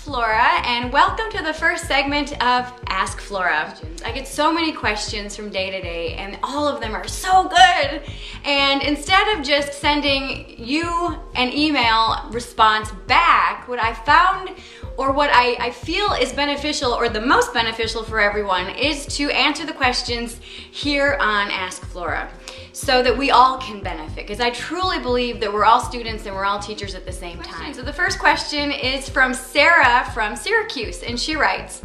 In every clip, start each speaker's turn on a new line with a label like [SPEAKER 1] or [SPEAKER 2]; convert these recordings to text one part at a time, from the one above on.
[SPEAKER 1] Flora, and welcome to the first segment of Ask Flora. I get so many questions from day to day, and all of them are so good. And instead of just sending you an email response back, what I found, or what I feel is beneficial, or the most beneficial for everyone, is to answer the questions here on Ask Flora, so that we all can benefit, because I truly believe that we're all students and we're all teachers at the same time. So the first question is from Sarah from Syracuse, and she writes,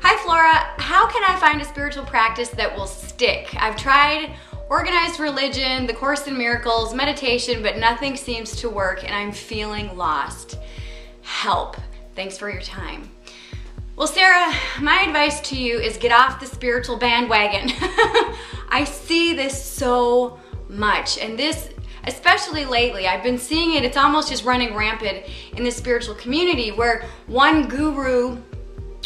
[SPEAKER 1] "Hi Flora, how can I find a spiritual practice that will stick? I've tried organized religion, the Course in Miracles, meditation, but nothing seems to work and I'm feeling lost. Help. Thanks for your time." Well, Sarah, my advice to you is get off the spiritual bandwagon. I see this so much, and this, especially lately, I've been seeing it, it's almost just running rampant in the spiritual community, where one guru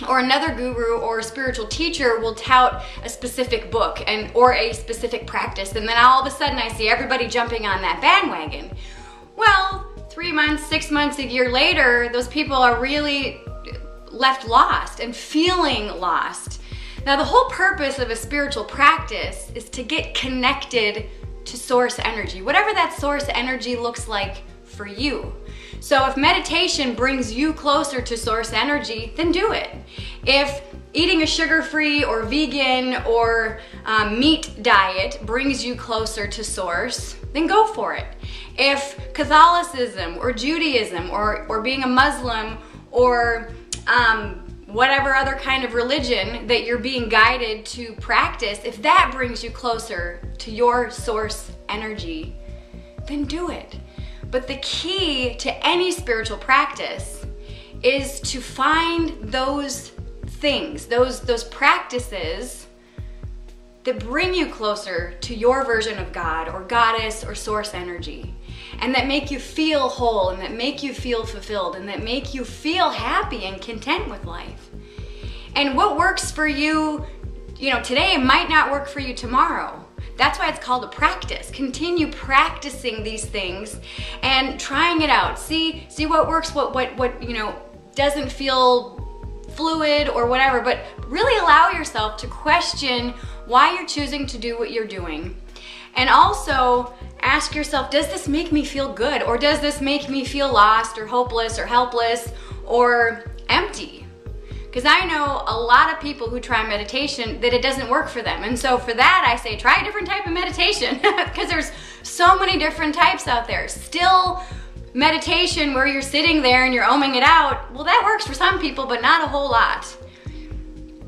[SPEAKER 1] or another guru or a spiritual teacher will tout a specific book or a specific practice, and then all of a sudden I see everybody jumping on that bandwagon. Well, 3 months, 6 months, a year later, those people are really left lost and feeling lost. Now, the whole purpose of a spiritual practice is to get connected to source energy, whatever that source energy looks like for you. So if meditation brings you closer to source energy, then do it. If eating a sugar-free or vegan or meat diet brings you closer to source, then go for it. If Catholicism or Judaism or being a Muslim or whatever other kind of religion that you're being guided to practice, if that brings you closer to your source energy, then do it. But the key to any spiritual practice is to find those things, those practices that bring you closer to your version of God or goddess or source energy, and that make you feel whole, and that make you feel fulfilled, and that make you feel happy and content with life. And what works for you, today might not work for you tomorrow. That's why it's called a practice. Continue practicing these things and trying it out. See what works, what doesn't feel fluid or whatever, but really allow yourself to question why you're choosing to do what you're doing. And also ask yourself, does this make me feel good? Or does this make me feel lost or hopeless or helpless or empty? Because I know a lot of people who try meditation that it doesn't work for them. And so for that, I say try a different type of meditation, because there's so many different types out there. Still meditation where you're sitting there and you're oming it out, well, that works for some people, but not a whole lot.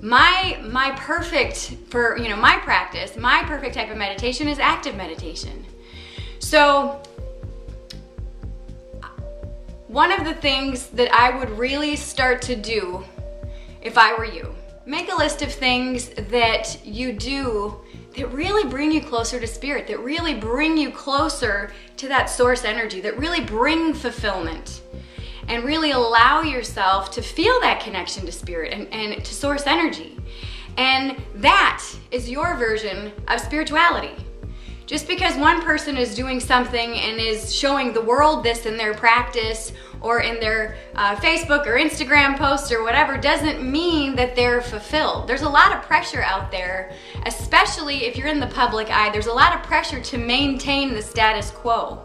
[SPEAKER 1] My perfect for, my practice, my perfect type of meditation is active meditation. So one of the things that I would really start to do if I were you, make a list of things that you do that really bring you closer to spirit, that really bring you closer to that source energy, that really bring fulfillment, and really allow yourself to feel that connection to spirit and to source energy. And that is your version of spirituality. Just because one person is doing something and is showing the world this in their practice or in their Facebook or Instagram posts or whatever doesn't mean that they're fulfilled. There's a lot of pressure out there, especially if you're in the public eye. There's a lot of pressure to maintain the status quo.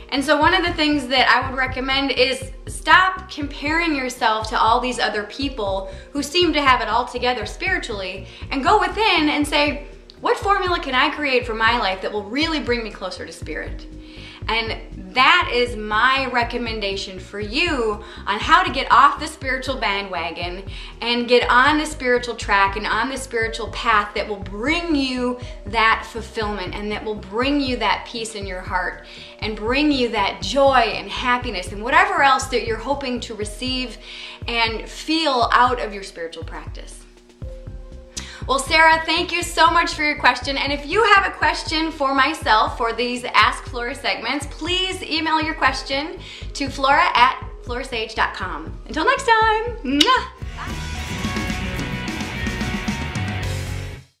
[SPEAKER 1] And so one of the things that I would recommend is stop comparing yourself to all these other people who seem to have it all together spiritually, and go within and say, what formula can I create for my life that will really bring me closer to spirit? And that is my recommendation for you on how to get off the spiritual bandwagon and get on the spiritual track and on the spiritual path that will bring you that fulfillment, and that will bring you that peace in your heart, and bring you that joy and happiness and whatever else that you're hoping to receive and feel out of your spiritual practice. Well, Sarah, thank you so much for your question. And if you have a question for myself for these Ask Flora segments, please email your question to flora@florasage.com. Until next time. Mwah!